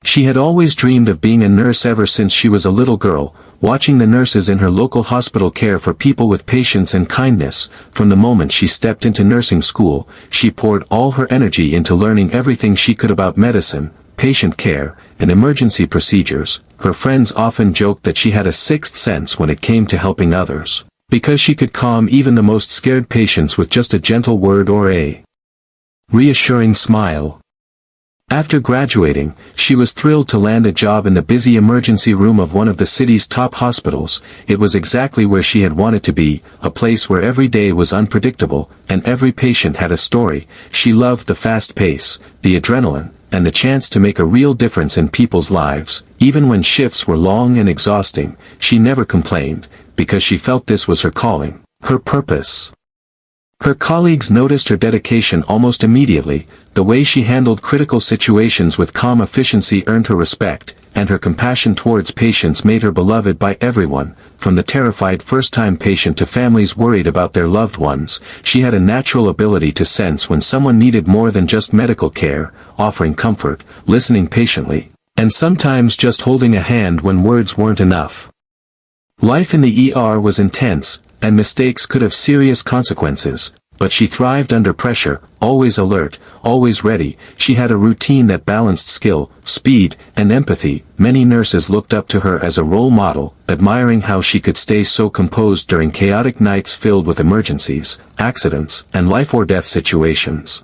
She had always dreamed of being a nurse ever since she was a little girl, watching the nurses in her local hospital care for people with patience and kindness. From the moment she stepped into nursing school, she poured all her energy into learning everything she could about medicine, patient care, and emergency procedures. Her friends often joked that she had a sixth sense when it came to helping others, because she could calm even the most scared patients with just a gentle word or a reassuring smile. After graduating, she was thrilled to land a job in the busy emergency room of one of the city's top hospitals. It was exactly where she had wanted to be, a place where every day was unpredictable, and every patient had a story. She loved the fast pace, the adrenaline, and the chance to make a real difference in people's lives. Even when shifts were long and exhausting, she never complained, because she felt this was her calling, her purpose. Her colleagues noticed her dedication almost immediately. The way she handled critical situations with calm efficiency earned her respect, and her compassion towards patients made her beloved by everyone, from the terrified first-time patient to families worried about their loved ones. She had a natural ability to sense when someone needed more than just medical care, offering comfort, listening patiently, and sometimes just holding a hand when words weren't enough. Life in the ER was intense, and mistakes could have serious consequences, but she thrived under pressure, always alert, always ready. She had a routine that balanced skill, speed, and empathy. Many nurses looked up to her as a role model, admiring how she could stay so composed during chaotic nights filled with emergencies, accidents, and life-or-death situations.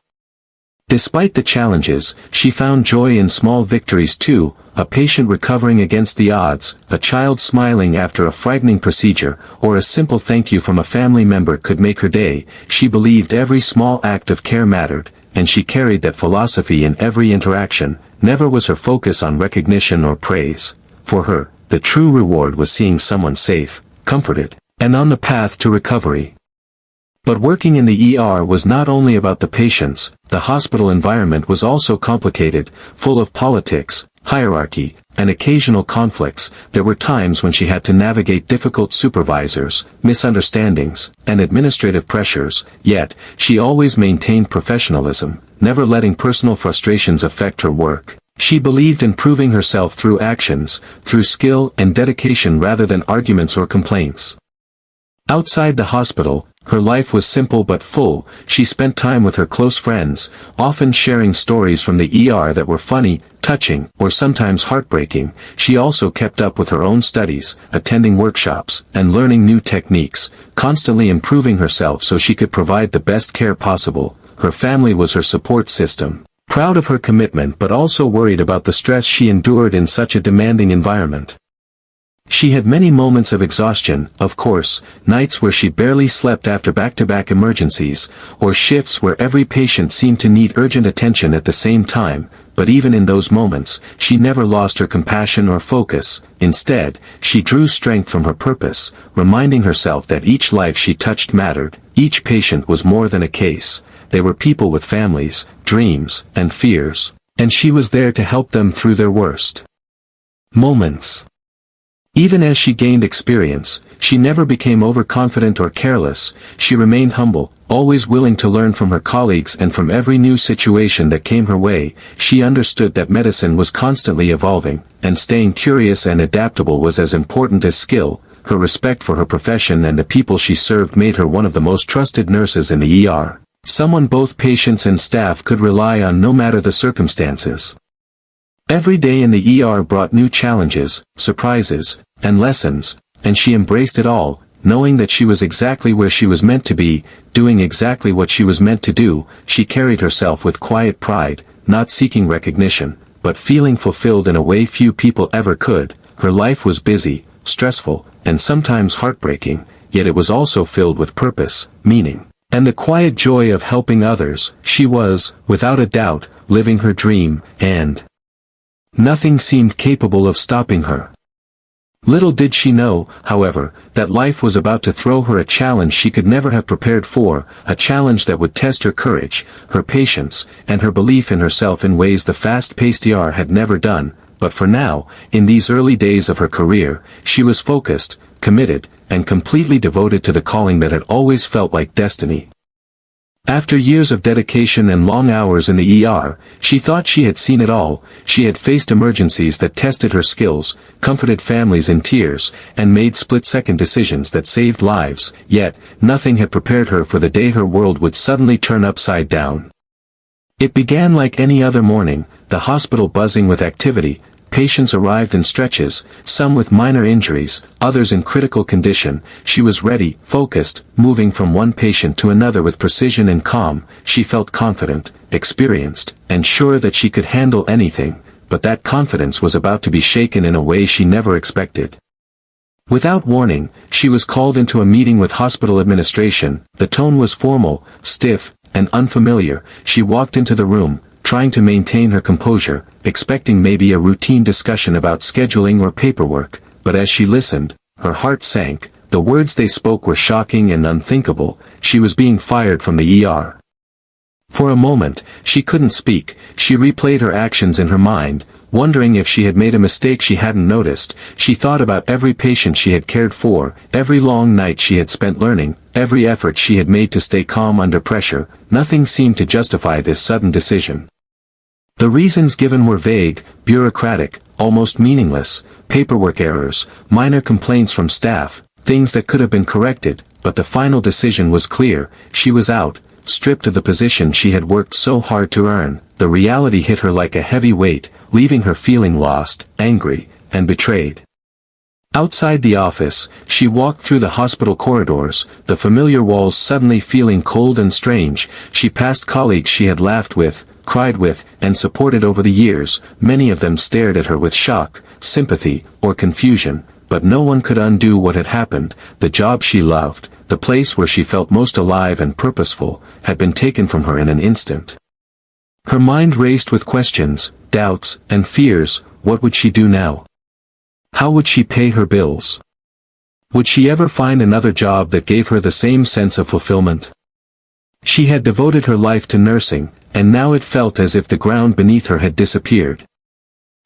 Despite the challenges, she found joy in small victories too, a patient recovering against the odds, a child smiling after a frightening procedure, or a simple thank you from a family member could make her day. She believed every small act of care mattered, and she carried that philosophy in every interaction. Never was her focus on recognition or praise. For her, the true reward was seeing someone safe, comforted, and on the path to recovery. But working in the ER was not only about the patients. The hospital environment was also complicated, full of politics, hierarchy, and occasional conflicts. There were times when she had to navigate difficult supervisors, misunderstandings, and administrative pressures, yet, she always maintained professionalism, never letting personal frustrations affect her work. She believed in proving herself through actions, through skill and dedication rather than arguments or complaints. Outside the hospital, her life was simple but full. She spent time with her close friends, often sharing stories from the ER that were funny, touching, or sometimes heartbreaking. She also kept up with her own studies, attending workshops, and learning new techniques, constantly improving herself so she could provide the best care possible. Her family was her support system, proud of her commitment but also worried about the stress she endured in such a demanding environment. She had many moments of exhaustion, of course, nights where she barely slept after back-to-back emergencies, or shifts where every patient seemed to need urgent attention at the same time, but even in those moments, she never lost her compassion or focus. Instead, she drew strength from her purpose, reminding herself that each life she touched mattered. Each patient was more than a case. They were people with families, dreams, and fears, and she was there to help them through their worst moments. Even as she gained experience, she never became overconfident or careless. She remained humble, always willing to learn from her colleagues and from every new situation that came her way. She understood that medicine was constantly evolving, and staying curious and adaptable was as important as skill. Her respect for her profession and the people she served made her one of the most trusted nurses in the ER, someone both patients and staff could rely on no matter the circumstances. Every day in the ER brought new challenges, surprises, and lessons, and she embraced it all, knowing that she was exactly where she was meant to be, doing exactly what she was meant to do. She carried herself with quiet pride, not seeking recognition, but feeling fulfilled in a way few people ever could. Her life was busy, stressful, and sometimes heartbreaking, yet it was also filled with purpose, meaning, and the quiet joy of helping others. She was, without a doubt, living her dream, and nothing seemed capable of stopping her. Little did she know, however, that life was about to throw her a challenge she could never have prepared for, a challenge that would test her courage, her patience, and her belief in herself in ways the fast-paced ER had never done. But for now, in these early days of her career, she was focused, committed, and completely devoted to the calling that had always felt like destiny. After years of dedication and long hours in the ER, she thought she had seen it all. She had faced emergencies that tested her skills, comforted families in tears, and made split-second decisions that saved lives, yet, nothing had prepared her for the day her world would suddenly turn upside down. It began like any other morning, the hospital buzzing with activity. Patients arrived in stretches, some with minor injuries, others in critical condition. She was ready, focused, moving from one patient to another with precision and calm. She felt confident, experienced, and sure that she could handle anything, but that confidence was about to be shaken in a way she never expected. Without warning, she was called into a meeting with hospital administration. The tone was formal, stiff, and unfamiliar. She walked into the room, trying to maintain her composure, expecting maybe a routine discussion about scheduling or paperwork, but as she listened, her heart sank. The words they spoke were shocking and unthinkable. She was being fired from the ER. For a moment, she couldn't speak. She replayed her actions in her mind, wondering if she had made a mistake she hadn't noticed. She thought about every patient she had cared for, every long night she had spent learning, every effort she had made to stay calm under pressure. Nothing seemed to justify this sudden decision. The reasons given were vague, bureaucratic, almost meaningless: paperwork errors, minor complaints from staff, things that could have been corrected, but the final decision was clear. She was out, stripped of the position she had worked so hard to earn. The reality hit her like a heavy weight, leaving her feeling lost, angry, and betrayed. Outside the office, she walked through the hospital corridors, the familiar walls suddenly feeling cold and strange. She passed colleagues she had laughed with, cried with, and supported over the years. Many of them stared at her with shock, sympathy, or confusion, but no one could undo what had happened. The job she loved, the place where she felt most alive and purposeful, had been taken from her in an instant. Her mind raced with questions, doubts, and fears. What would she do now? How would she pay her bills? Would she ever find another job that gave her the same sense of fulfillment? She had devoted her life to nursing, and now it felt as if the ground beneath her had disappeared.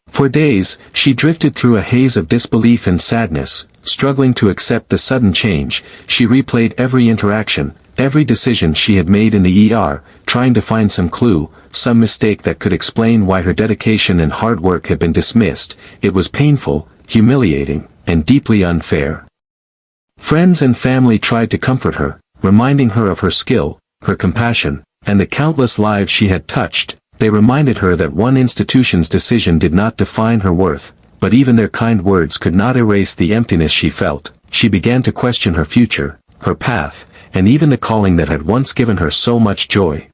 For days, she drifted through a haze of disbelief and sadness, struggling to accept the sudden change. She replayed every interaction, every decision she had made in the ER, trying to find some clue, some mistake that could explain why her dedication and hard work had been dismissed. It was painful, humiliating, and deeply unfair. Friends and family tried to comfort her, reminding her of her skill, her compassion, and the countless lives she had touched. They reminded her that one institution's decision did not define her worth, but even their kind words could not erase the emptiness she felt. She began to question her future, her path, and even the calling that had once given her so much joy.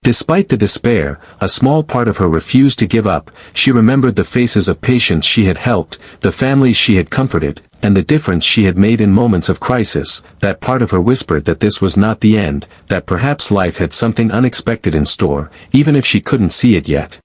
Despite the despair, a small part of her refused to give up. She remembered the faces of patients she had helped, the families she had comforted, and the difference she had made in moments of crisis. That part of her whispered that this was not the end, that perhaps life had something unexpected in store, even if she couldn't see it yet.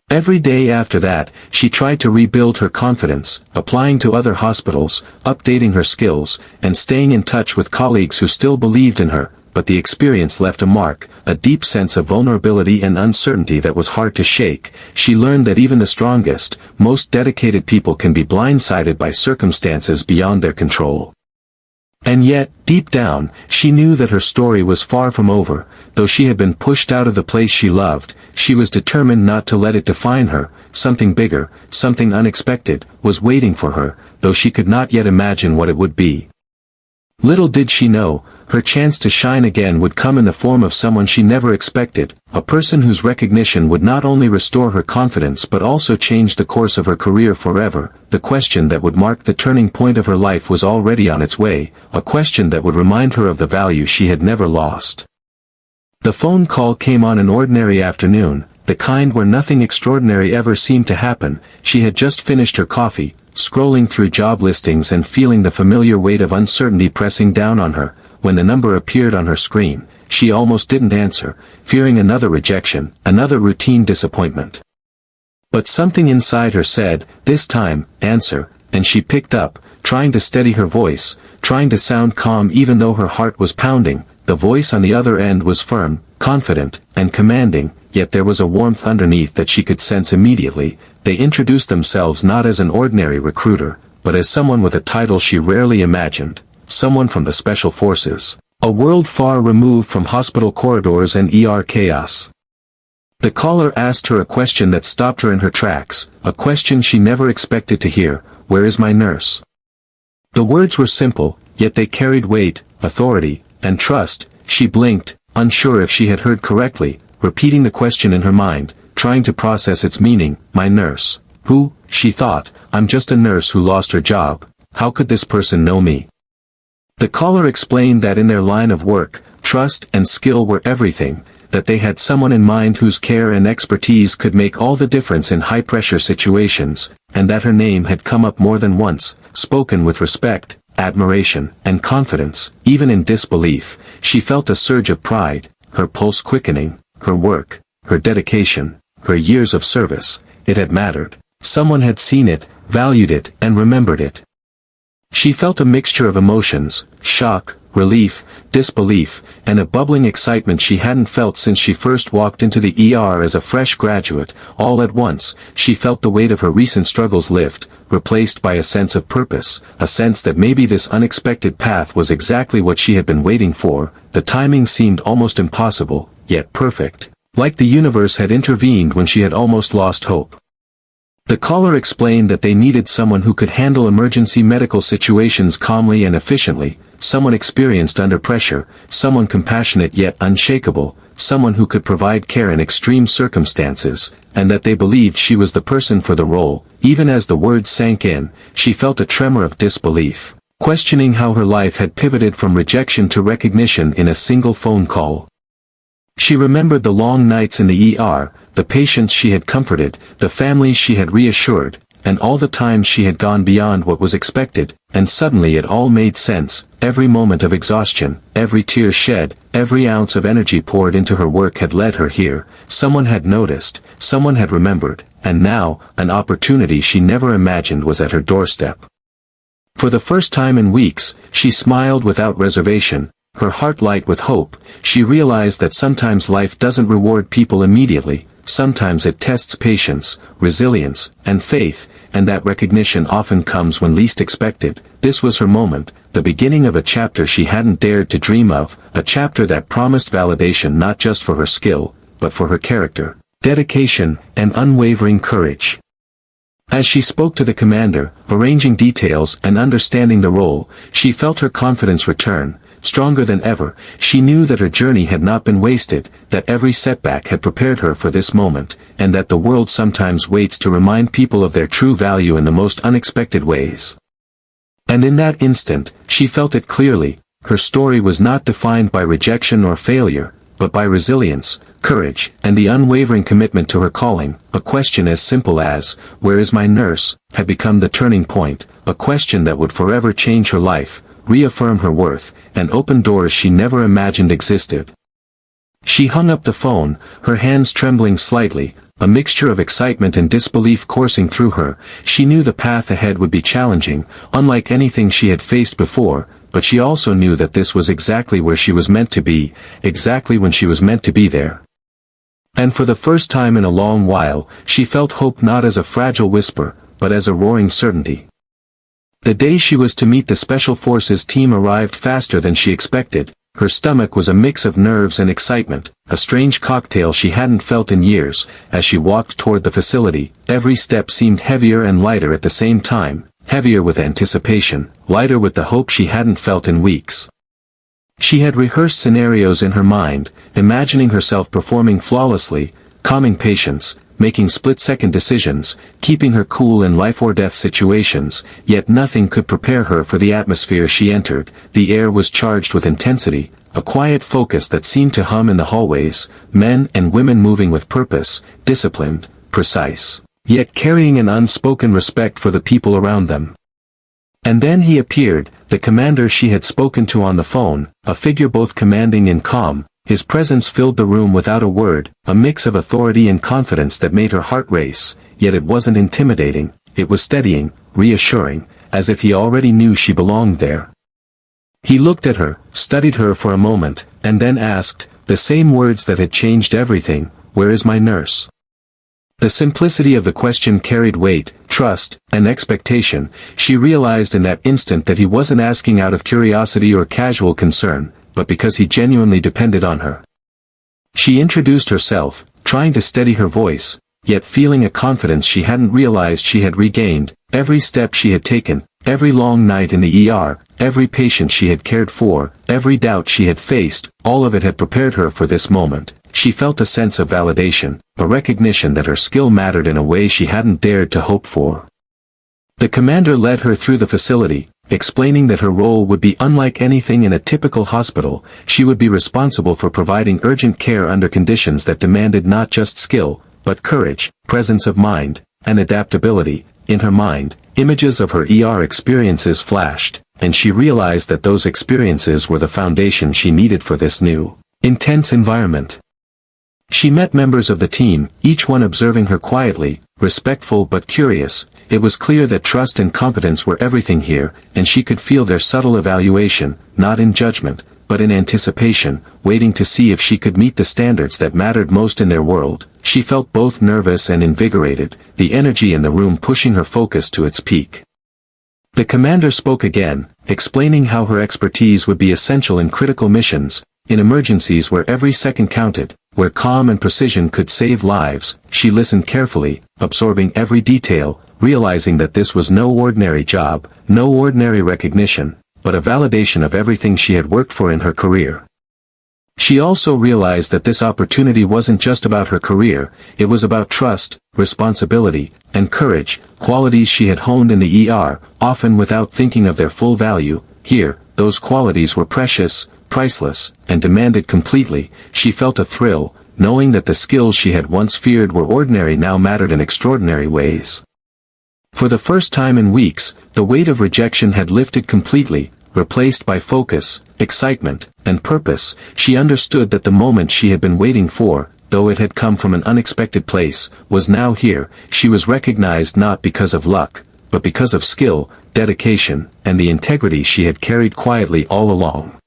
Every day after that, she tried to rebuild her confidence, applying to other hospitals, updating her skills, and staying in touch with colleagues who still believed in her. But the experience left a mark, a deep sense of vulnerability and uncertainty that was hard to shake. She learned that even the strongest, most dedicated people can be blindsided by circumstances beyond their control. And yet, deep down, she knew that her story was far from over. Though she had been pushed out of the place she loved, she was determined not to let it define her. Something bigger, something unexpected, was waiting for her, though she could not yet imagine what it would be. Little did she know, her chance to shine again would come in the form of someone she never expected, a person whose recognition would not only restore her confidence but also change the course of her career forever. The question that would mark the turning point of her life was already on its way, a question that would remind her of the value she had never lost. The phone call came on an ordinary afternoon, the kind where nothing extraordinary ever seemed to happen. She had just finished her coffee, scrolling through job listings and feeling the familiar weight of uncertainty pressing down on her. When the number appeared on her screen, she almost didn't answer, fearing another rejection, another routine disappointment. But something inside her said, "This time, answer," and she picked up, trying to steady her voice, trying to sound calm even though her heart was pounding. The voice on the other end was firm, confident, and commanding, yet there was a warmth underneath that she could sense immediately. They introduced themselves not as an ordinary recruiter, but as someone with a title she rarely imagined, someone from the Special Forces. A world far removed from hospital corridors and ER chaos. The caller asked her a question that stopped her in her tracks, a question she never expected to hear: "Where is my nurse?" The words were simple, yet they carried weight, authority, and trust. She blinked, unsure if she had heard correctly, repeating the question in her mind, trying to process its meaning. "My nurse. Who?" she thought. "I'm just a nurse who lost her job. How could this person know me?" The caller explained that in their line of work, trust and skill were everything, that they had someone in mind whose care and expertise could make all the difference in high-pressure situations, and that her name had come up more than once, spoken with respect, admiration, and confidence. Even in disbelief, she felt a surge of pride, her pulse quickening. Her work, her dedication, her years of service, it had mattered. Someone had seen it, valued it, and remembered it. She felt a mixture of emotions: shock, relief, disbelief, and a bubbling excitement she hadn't felt since she first walked into the ER as a fresh graduate. All at once, she felt the weight of her recent struggles lift, replaced by a sense of purpose, a sense that maybe this unexpected path was exactly what she had been waiting for. The timing seemed almost impossible, yet perfect. Like the universe had intervened when she had almost lost hope. The caller explained that they needed someone who could handle emergency medical situations calmly and efficiently, someone experienced under pressure, someone compassionate yet unshakable, someone who could provide care in extreme circumstances, and that they believed she was the person for the role. Even as the words sank in, she felt a tremor of disbelief, questioning how her life had pivoted from rejection to recognition in a single phone call. She remembered the long nights in the ER, the patients she had comforted, the families she had reassured, and all the times she had gone beyond what was expected, and suddenly it all made sense. Every moment of exhaustion, every tear shed, every ounce of energy poured into her work had led her here. Someone had noticed, someone had remembered, and now, an opportunity she never imagined was at her doorstep. For the first time in weeks, she smiled without reservation, her heart light with hope. She realized that sometimes life doesn't reward people immediately, sometimes it tests patience, resilience, and faith, and that recognition often comes when least expected. This was her moment, the beginning of a chapter she hadn't dared to dream of, a chapter that promised validation not just for her skill, but for her character, dedication, and unwavering courage. As she spoke to the commander, arranging details and understanding the role, she felt her confidence return. Stronger than ever, she knew that her journey had not been wasted, that every setback had prepared her for this moment, and that the world sometimes waits to remind people of their true value in the most unexpected ways. And in that instant, she felt it clearly. Her story was not defined by rejection or failure, but by resilience, courage, and the unwavering commitment to her calling. A question as simple as, "Where is my nurse?" had become the turning point, a question that would forever change her life, reaffirm her worth, and open doors she never imagined existed. She hung up the phone, her hands trembling slightly, a mixture of excitement and disbelief coursing through her. She knew the path ahead would be challenging, unlike anything she had faced before, but she also knew that this was exactly where she was meant to be, exactly when she was meant to be there. And for the first time in a long while, she felt hope not as a fragile whisper, but as a roaring certainty. The day she was to meet the Special Forces team arrived faster than she expected. Her stomach was a mix of nerves and excitement, a strange cocktail she hadn't felt in years. As she walked toward the facility, every step seemed heavier and lighter at the same time, heavier with anticipation, lighter with the hope she hadn't felt in weeks. She had rehearsed scenarios in her mind, imagining herself performing flawlessly, calming patients, making split-second decisions, keeping her cool in life-or-death situations, yet nothing could prepare her for the atmosphere she entered. The air was charged with intensity, a quiet focus that seemed to hum in the hallways, men and women moving with purpose, disciplined, precise, yet carrying an unspoken respect for the people around them. And then he appeared, the commander she had spoken to on the phone, a figure both commanding and calm. His presence filled the room without a word, a mix of authority and confidence that made her heart race, yet it wasn't intimidating, it was steadying, reassuring, as if he already knew she belonged there. He looked at her, studied her for a moment, and then asked, the same words that had changed everything, "Where is my nurse?" The simplicity of the question carried weight, trust, and expectation. She realized in that instant that he wasn't asking out of curiosity or casual concern, but because he genuinely depended on her. She introduced herself, trying to steady her voice, yet feeling a confidence she hadn't realized she had regained. Every step she had taken, every long night in the ER, every patient she had cared for, every doubt she had faced, all of it had prepared her for this moment. She felt a sense of validation, a recognition that her skill mattered in a way she hadn't dared to hope for. The commander led her through the facility, explaining that her role would be unlike anything in a typical hospital. She would be responsible for providing urgent care under conditions that demanded not just skill, but courage, presence of mind, and adaptability. In her mind, images of her ER experiences flashed, and she realized that those experiences were the foundation she needed for this new, intense environment. She met members of the team, each one observing her quietly, respectful but curious. It was clear that trust and competence were everything here, and she could feel their subtle evaluation, not in judgment, but in anticipation, waiting to see if she could meet the standards that mattered most in their world. She felt both nervous and invigorated, the energy in the room pushing her focus to its peak. The commander spoke again, explaining how her expertise would be essential in critical missions, in emergencies where every second counted, where calm and precision could save lives. She listened carefully, absorbing every detail, realizing that this was no ordinary job, no ordinary recognition, but a validation of everything she had worked for in her career. She also realized that this opportunity wasn't just about her career, it was about trust, responsibility, and courage, qualities she had honed in the ER, often without thinking of their full value. Here, those qualities were precious, priceless, and demanded completely. She felt a thrill, knowing that the skills she had once feared were ordinary now mattered in extraordinary ways. For the first time in weeks, the weight of rejection had lifted completely, replaced by focus, excitement, and purpose. She understood that the moment she had been waiting for, though it had come from an unexpected place, was now here. She was recognized not because of luck, but because of skill, dedication, and the integrity she had carried quietly all along.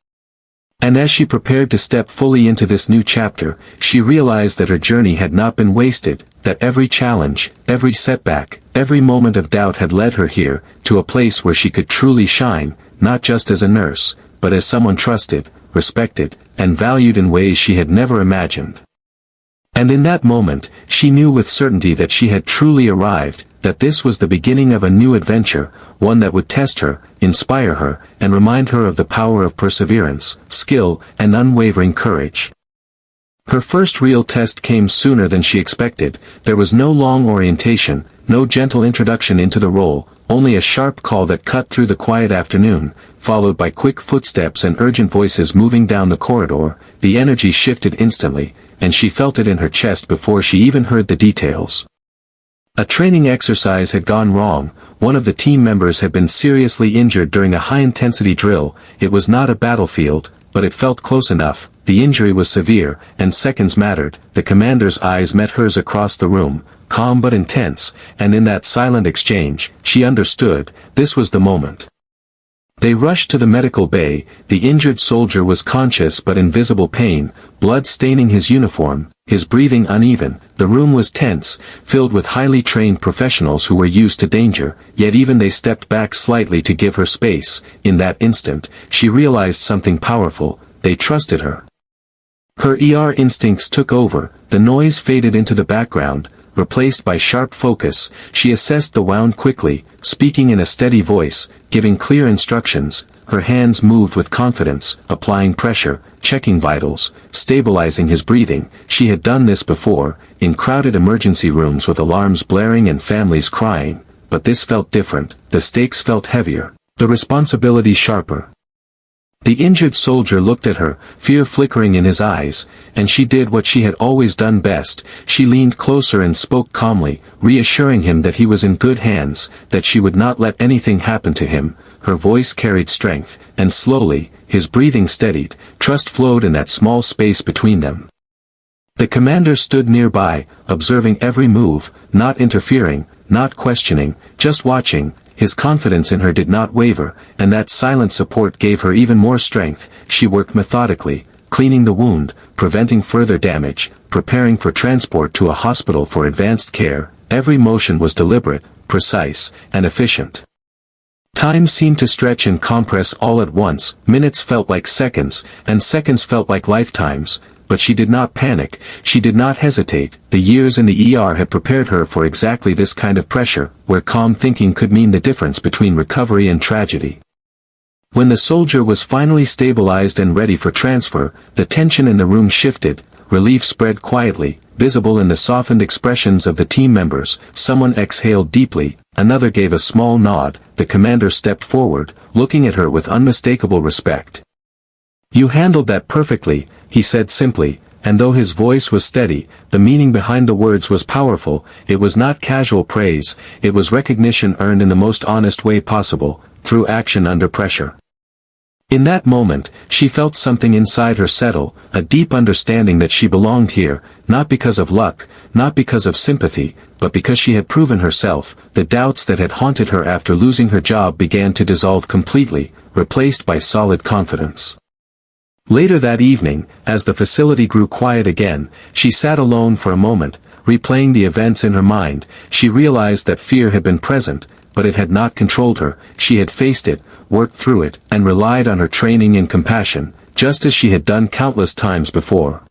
And as she prepared to step fully into this new chapter, she realized that her journey had not been wasted, that every challenge, every setback, every moment of doubt had led her here, to a place where she could truly shine, not just as a nurse, but as someone trusted, respected, and valued in ways she had never imagined. And in that moment, she knew with certainty that she had truly arrived, that this was the beginning of a new adventure, one that would test her, inspire her, and remind her of the power of perseverance, skill, and unwavering courage. Her first real test came sooner than she expected. There was no long orientation, no gentle introduction into the role, only a sharp call that cut through the quiet afternoon, followed by quick footsteps and urgent voices moving down the corridor. The energy shifted instantly, and she felt it in her chest before she even heard the details. A training exercise had gone wrong. One of the team members had been seriously injured during a high-intensity drill. It was not a battlefield, but it felt close enough. The injury was severe, and seconds mattered. The commander's eyes met hers across the room, calm but intense, and in that silent exchange, she understood, this was the moment. They rushed to the medical bay. The injured soldier was conscious but in visible pain, blood staining his uniform, his breathing uneven. The room was tense, filled with highly trained professionals who were used to danger, yet even they stepped back slightly to give her space. In that instant, she realized something powerful. They trusted her. Her ER instincts took over. The noise faded into the background, replaced by sharp focus. She assessed the wound quickly, speaking in a steady voice, giving clear instructions. Her hands moved with confidence, applying pressure, checking vitals, stabilizing his breathing. She had done this before, in crowded emergency rooms with alarms blaring and families crying, but this felt different. The stakes felt heavier, the responsibility sharper. The injured soldier looked at her, fear flickering in his eyes, and she did what she had always done best. She leaned closer and spoke calmly, reassuring him that he was in good hands, that she would not let anything happen to him. Her voice carried strength, and slowly, his breathing steadied. Trust flowed in that small space between them. The commander stood nearby, observing every move, not interfering, not questioning, just watching. His confidence in her did not waver, and that silent support gave her even more strength. She worked methodically, cleaning the wound, preventing further damage, preparing for transport to a hospital for advanced care. Every motion was deliberate, precise, and efficient. Time seemed to stretch and compress all at once, minutes felt like seconds, and seconds felt like lifetimes, but she did not panic, she did not hesitate. The years in the ER had prepared her for exactly this kind of pressure, where calm thinking could mean the difference between recovery and tragedy. When the soldier was finally stabilized and ready for transfer, the tension in the room shifted, relief spread quietly, visible in the softened expressions of the team members. Someone exhaled deeply, another gave a small nod. The commander stepped forward, looking at her with unmistakable respect. "You handled that perfectly," he said simply, and though his voice was steady, the meaning behind the words was powerful. It was not casual praise, it was recognition earned in the most honest way possible, through action under pressure. In that moment, she felt something inside her settle, a deep understanding that she belonged here, not because of luck, not because of sympathy, but because she had proven herself. The doubts that had haunted her after losing her job began to dissolve completely, replaced by solid confidence. Later that evening, as the facility grew quiet again, she sat alone for a moment, replaying the events in her mind. She realized that fear had been present, but it had not controlled her. She had faced it, worked through it, and relied on her training and compassion, just as she had done countless times before.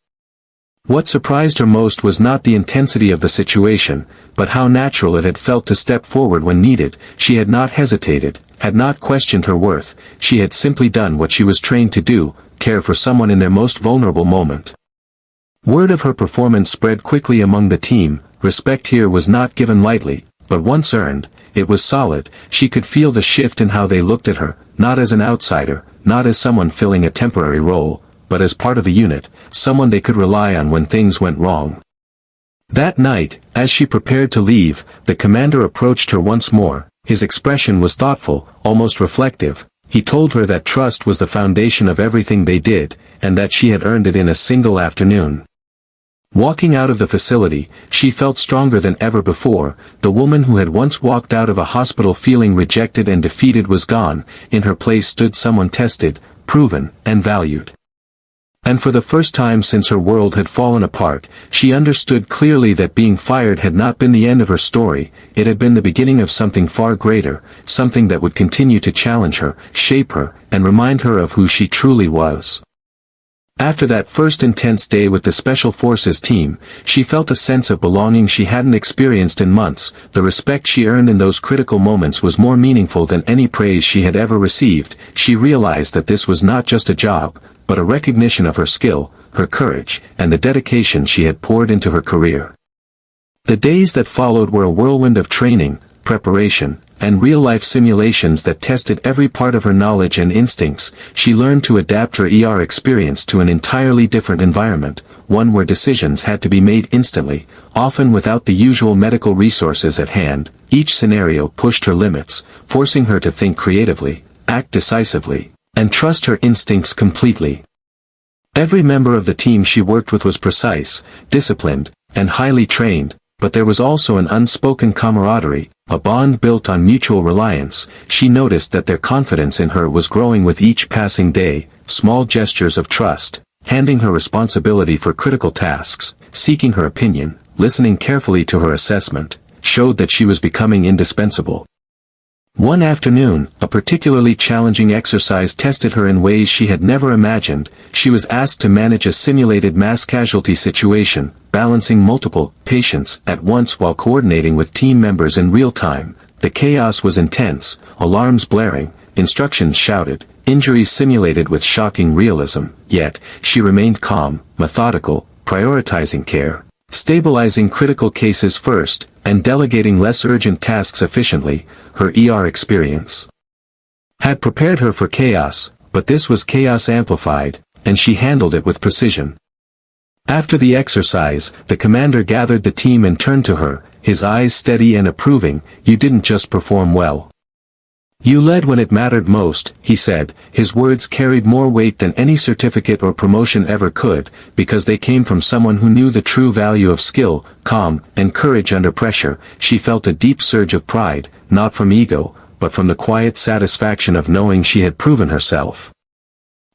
What surprised her most was not the intensity of the situation, but how natural it had felt to step forward when needed. She had not hesitated, had not questioned her worth, she had simply done what she was trained to do, care for someone in their most vulnerable moment. Word of her performance spread quickly among the team. Respect here was not given lightly, but once earned, it was solid. She could feel the shift in how they looked at her, not as an outsider, not as someone filling a temporary role, but as part of a unit, someone they could rely on when things went wrong. That night, as she prepared to leave, the commander approached her once more. His expression was thoughtful, almost reflective. He told her that trust was the foundation of everything they did, and that she had earned it in a single afternoon. Walking out of the facility, she felt stronger than ever before. The woman who had once walked out of a hospital feeling rejected and defeated was gone. In her place stood someone tested, proven, and valued. And for the first time since her world had fallen apart, she understood clearly that being fired had not been the end of her story. It had been the beginning of something far greater, something that would continue to challenge her, shape her, and remind her of who she truly was. After that first intense day with the Special Forces team, she felt a sense of belonging she hadn't experienced in months. The respect she earned in those critical moments was more meaningful than any praise she had ever received. She realized that this was not just a job, but a recognition of her skill, her courage, and the dedication she had poured into her career. The days that followed were a whirlwind of training, preparation, and real-life simulations that tested every part of her knowledge and instincts. She learned to adapt her ER experience to an entirely different environment, one where decisions had to be made instantly, often without the usual medical resources at hand. Each scenario pushed her limits, forcing her to think creatively, act decisively, and trust her instincts completely. Every member of the team she worked with was precise, disciplined, and highly trained, but there was also an unspoken camaraderie, a bond built on mutual reliance. She noticed that their confidence in her was growing with each passing day. Small gestures of trust, handing her responsibility for critical tasks, seeking her opinion, listening carefully to her assessment, showed that she was becoming indispensable. One afternoon, a particularly challenging exercise tested her in ways she had never imagined. She was asked to manage a simulated mass casualty situation, balancing multiple patients at once while coordinating with team members in real time. The chaos was intense, alarms blaring, instructions shouted, injuries simulated with shocking realism, yet, she remained calm, methodical, prioritizing care, stabilizing critical cases first, and delegating less urgent tasks efficiently. Her ER experience had prepared her for chaos, but this was chaos amplified, and she handled it with precision. After the exercise, the commander gathered the team and turned to her, his eyes steady and approving. "You didn't just perform well. You led when it mattered most," he said. His words carried more weight than any certificate or promotion ever could, because they came from someone who knew the true value of skill, calm, and courage under pressure. She felt a deep surge of pride, not from ego, but from the quiet satisfaction of knowing she had proven herself.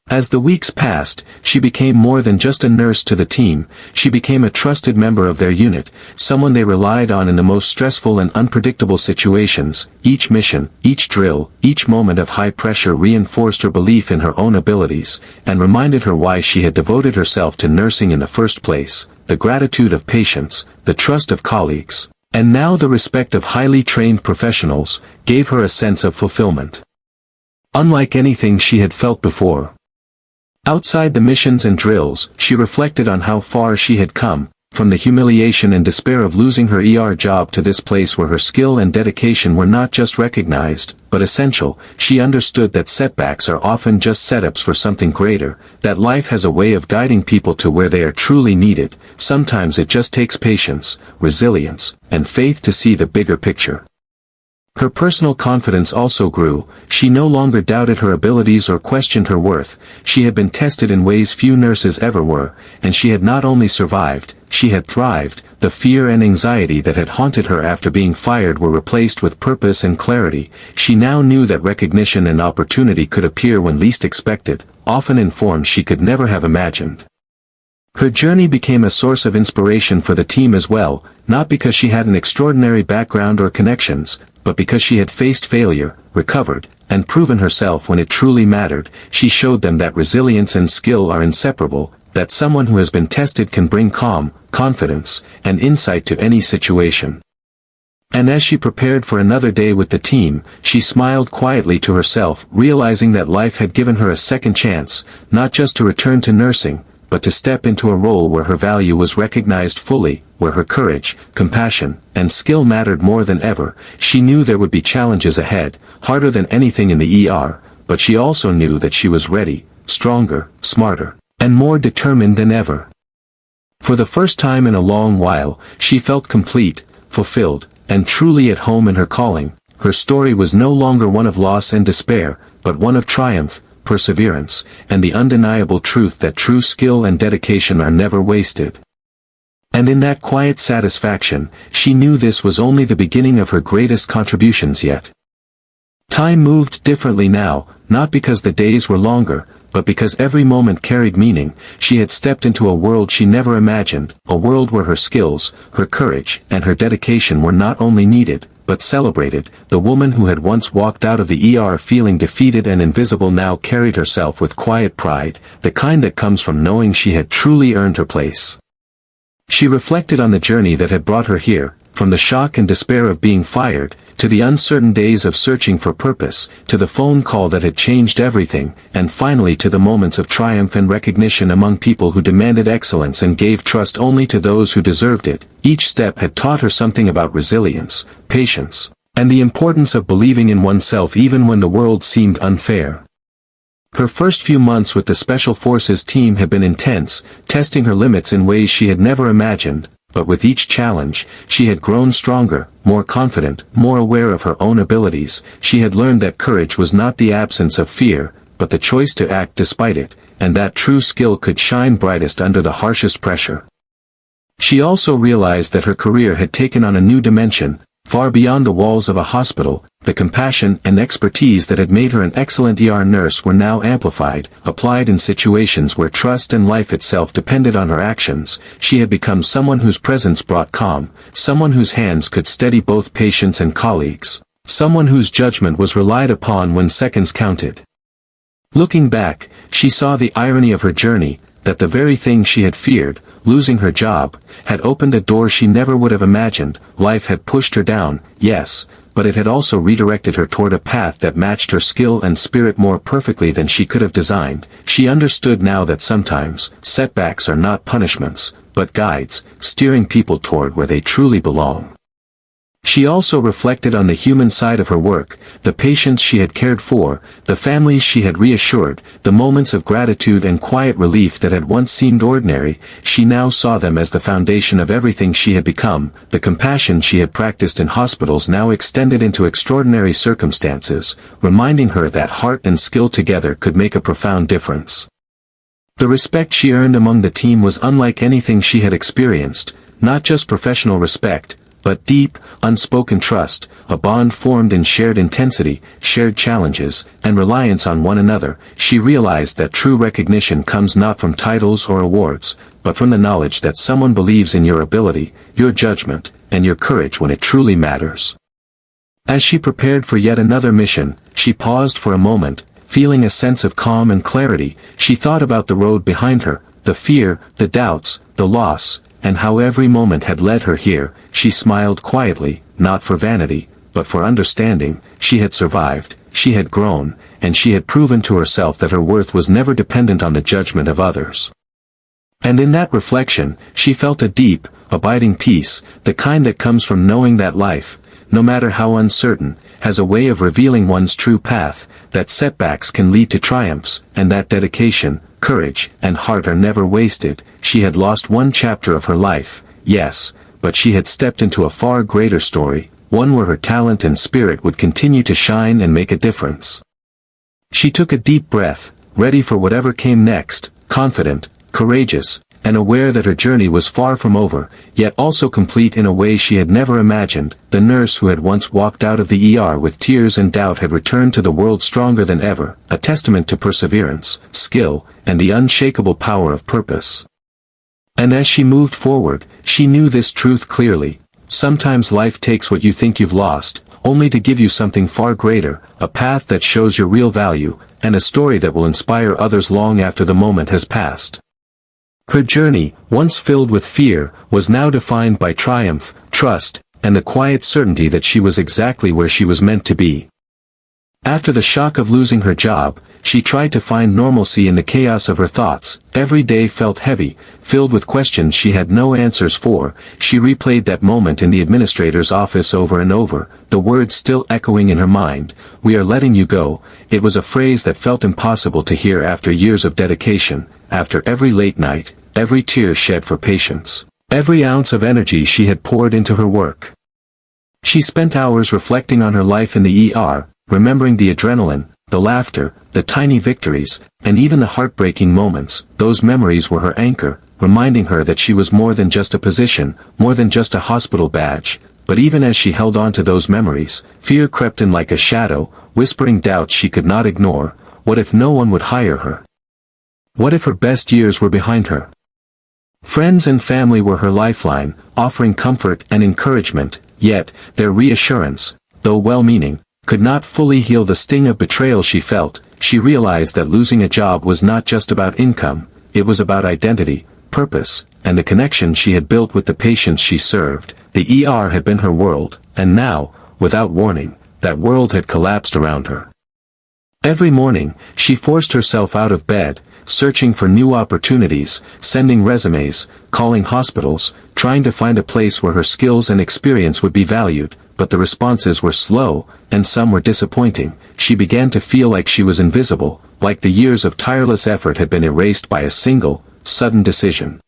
As the weeks passed, she became more than just a nurse to the team. She became a trusted member of their unit, someone they relied on in the most stressful and unpredictable situations. Each mission, each drill, each moment of high pressure reinforced her belief in her own abilities, and reminded her why she had devoted herself to nursing in the first place: the gratitude of patients, the trust of colleagues, and now the respect of highly trained professionals, gave her a sense of fulfillment unlike anything she had felt before. Outside the missions and drills, she reflected on how far she had come, from the humiliation and despair of losing her job to this place where her skill and dedication were not just recognized, but essential. She understood that setbacks are often just setups for something greater, that life has a way of guiding people to where they are truly needed. Sometimes it just takes patience, resilience, and faith to see the bigger picture. Her personal confidence also grew. She no longer doubted her abilities or questioned her worth. She had been tested in ways few nurses ever were, and she had not only survived, she had thrived. The fear and anxiety that had haunted her after being fired were replaced with purpose and clarity. She now knew that recognition and opportunity could appear when least expected, often in forms she could never have imagined. Her journey became a source of inspiration for the team as well, not because she had an extraordinary background or connections, but because she had faced failure, recovered, and proven herself when it truly mattered. She showed them that resilience and skill are inseparable, that someone who has been tested can bring calm, confidence, and insight to any situation. And as she prepared for another day with the team, she smiled quietly to herself, realizing that life had given her a second chance, not just to return to nursing, but to step into a role where her value was recognized fully, where her courage, compassion, and skill mattered more than ever. She knew there would be challenges ahead, harder than anything in the but she also knew that she was ready, stronger, smarter, and more determined than ever. For the first time in a long while, she felt complete, fulfilled, and truly at home in her calling. Her story was no longer one of loss and despair, but one of triumph, perseverance, and the undeniable truth that true skill and dedication are never wasted. And in that quiet satisfaction, she knew this was only the beginning of her greatest contributions yet. Time moved differently now, not because the days were longer, but because every moment carried meaning. She had stepped into a world she never imagined, a world where her skills, her courage, and her dedication were not only needed, but celebrated. The woman who had once walked out of the feeling defeated and invisible now carried herself with quiet pride, the kind that comes from knowing she had truly earned her place. She reflected on the journey that had brought her here, from the shock and despair of being fired, to the uncertain days of searching for purpose, to the phone call that had changed everything, and finally to the moments of triumph and recognition among people who demanded excellence and gave trust only to those who deserved it. Each step had taught her something about resilience, patience, and the importance of believing in oneself even when the world seemed unfair. Her first few months with the Special Forces team had been intense, testing her limits in ways she had never imagined. But with each challenge, she had grown stronger, more confident, more aware of her own abilities. She had learned that courage was not the absence of fear, but the choice to act despite it, and that true skill could shine brightest under the harshest pressure. She also realized that her career had taken on a new dimension, far beyond the walls of a hospital. The compassion and expertise that had made her an excellent nurse were now amplified, applied in situations where trust and life itself depended on her actions. She had become someone whose presence brought calm, someone whose hands could steady both patients and colleagues, someone whose judgment was relied upon when seconds counted. Looking back, she saw the irony of her journey, that the very thing she had feared, losing her job, had opened a door she never would have imagined. Life had pushed her down, yes, but it had also redirected her toward a path that matched her skill and spirit more perfectly than she could have designed. She understood now that sometimes, setbacks are not punishments, but guides, steering people toward where they truly belong. She also reflected on the human side of her work, the patients she had cared for, the families she had reassured, the moments of gratitude and quiet relief that had once seemed ordinary. She now saw them as the foundation of everything she had become. The compassion she had practiced in hospitals now extended into extraordinary circumstances, reminding her that heart and skill together could make a profound difference. The respect she earned among the team was unlike anything she had experienced, not just professional respect, but deep, unspoken trust, a bond formed in shared intensity, shared challenges, and reliance on one another. She realized that true recognition comes not from titles or awards, but from the knowledge that someone believes in your ability, your judgment, and your courage when it truly matters. As she prepared for yet another mission, she paused for a moment, feeling a sense of calm and clarity. She thought about the road behind her, the fear, the doubts, the loss, and how every moment had led her here. She smiled quietly, not for vanity, but for understanding. She had survived, she had grown, and she had proven to herself that her worth was never dependent on the judgment of others. And in that reflection, she felt a deep, abiding peace, the kind that comes from knowing that life, no matter how uncertain, has a way of revealing one's true path, that setbacks can lead to triumphs, and that dedication, courage, and heart are never wasted. She had lost one chapter of her life, yes, but she had stepped into a far greater story, one where her talent and spirit would continue to shine and make a difference. She took a deep breath, ready for whatever came next, confident, courageous, and aware that her journey was far from over, yet also complete in a way she had never imagined. The nurse who had once walked out of the ER with tears and doubt had returned to the world stronger than ever, a testament to perseverance, skill, and the unshakable power of purpose. And as she moved forward, she knew this truth clearly. Sometimes life takes what you think you've lost, only to give you something far greater, a path that shows your real value, and a story that will inspire others long after the moment has passed. Her journey, once filled with fear, was now defined by triumph, trust, and the quiet certainty that she was exactly where she was meant to be. After the shock of losing her job, she tried to find normalcy in the chaos of her thoughts. Every day felt heavy, filled with questions she had no answers for. She replayed that moment in the administrator's office over and over, the words still echoing in her mind. "We are letting you go." It was a phrase that felt impossible to hear after years of dedication, after every late night, every tear shed for patients, every ounce of energy she had poured into her work. She spent hours reflecting on her life in the ER, remembering the adrenaline, the laughter, the tiny victories, and even the heartbreaking moments. Those memories were her anchor, reminding her that she was more than just a position, more than just a hospital badge. But even as she held on to those memories, fear crept in like a shadow, whispering doubts she could not ignore. What if no one would hire her? What if her best years were behind her? Friends and family were her lifeline, offering comfort and encouragement, yet, their reassurance, though well-meaning, could not fully heal the sting of betrayal she felt. She realized that losing a job was not just about income, it was about identity, purpose, and the connection she had built with the patients she served. The ER had been her world, and now, without warning, that world had collapsed around her. Every morning, she forced herself out of bed, searching for new opportunities, sending resumes, calling hospitals, trying to find a place where her skills and experience would be valued, but the responses were slow, and some were disappointing. She began to feel like she was invisible, like the years of tireless effort had been erased by a single, sudden decision.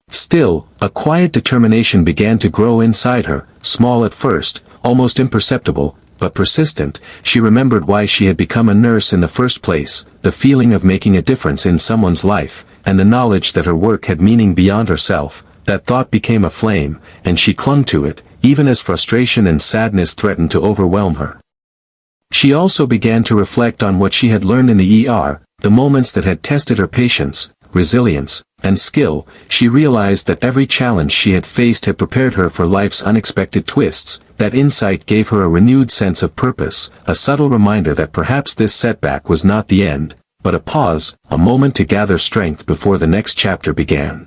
Still, a quiet determination began to grow inside her, small at first, almost imperceptible, but persistent. She remembered why she had become a nurse in the first place, the feeling of making a difference in someone's life, and the knowledge that her work had meaning beyond herself. That thought became a flame, and she clung to it, even as frustration and sadness threatened to overwhelm her. She also began to reflect on what she had learned in the ER, the moments that had tested her patience, resilience, and skill. She realized that every challenge she had faced had prepared her for life's unexpected twists. That insight gave her a renewed sense of purpose, a subtle reminder that perhaps this setback was not the end, but a pause, a moment to gather strength before the next chapter began.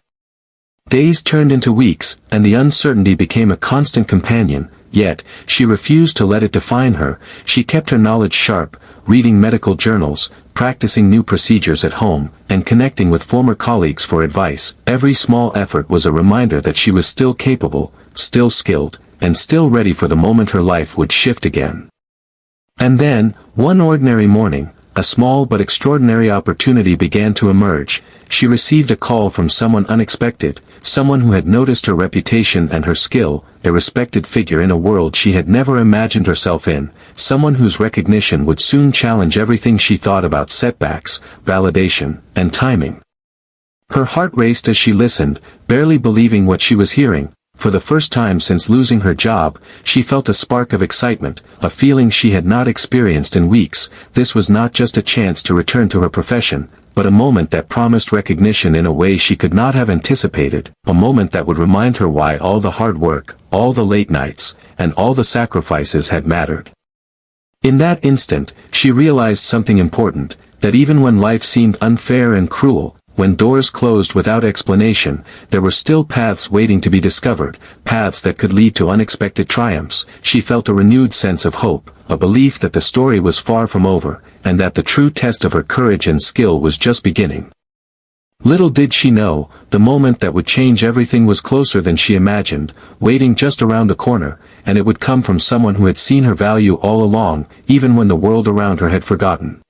Days turned into weeks, and the uncertainty became a constant companion, yet, she refused to let it define her. She kept her knowledge sharp, reading medical journals, practicing new procedures at home, and connecting with former colleagues for advice. Every small effort was a reminder that she was still capable, still skilled, and still ready for the moment her life would shift again. And then, one ordinary morning, a small but extraordinary opportunity began to emerge. She received a call from someone unexpected, someone who had noticed her reputation and her skill, a respected figure in a world she had never imagined herself in, someone whose recognition would soon challenge everything she thought about setbacks, validation, and timing. Her heart raced as she listened, barely believing what she was hearing. For the first time since losing her job, she felt a spark of excitement, a feeling she had not experienced in weeks. This was not just a chance to return to her profession, but a moment that promised recognition in a way she could not have anticipated, a moment that would remind her why all the hard work, all the late nights, and all the sacrifices had mattered. In that instant, she realized something important, that even when life seemed unfair and cruel, when doors closed without explanation, there were still paths waiting to be discovered, paths that could lead to unexpected triumphs. She felt a renewed sense of hope, a belief that the story was far from over, and that the true test of her courage and skill was just beginning. Little did she know, the moment that would change everything was closer than she imagined, waiting just around the corner, and it would come from someone who had seen her value all along, even when the world around her had forgotten.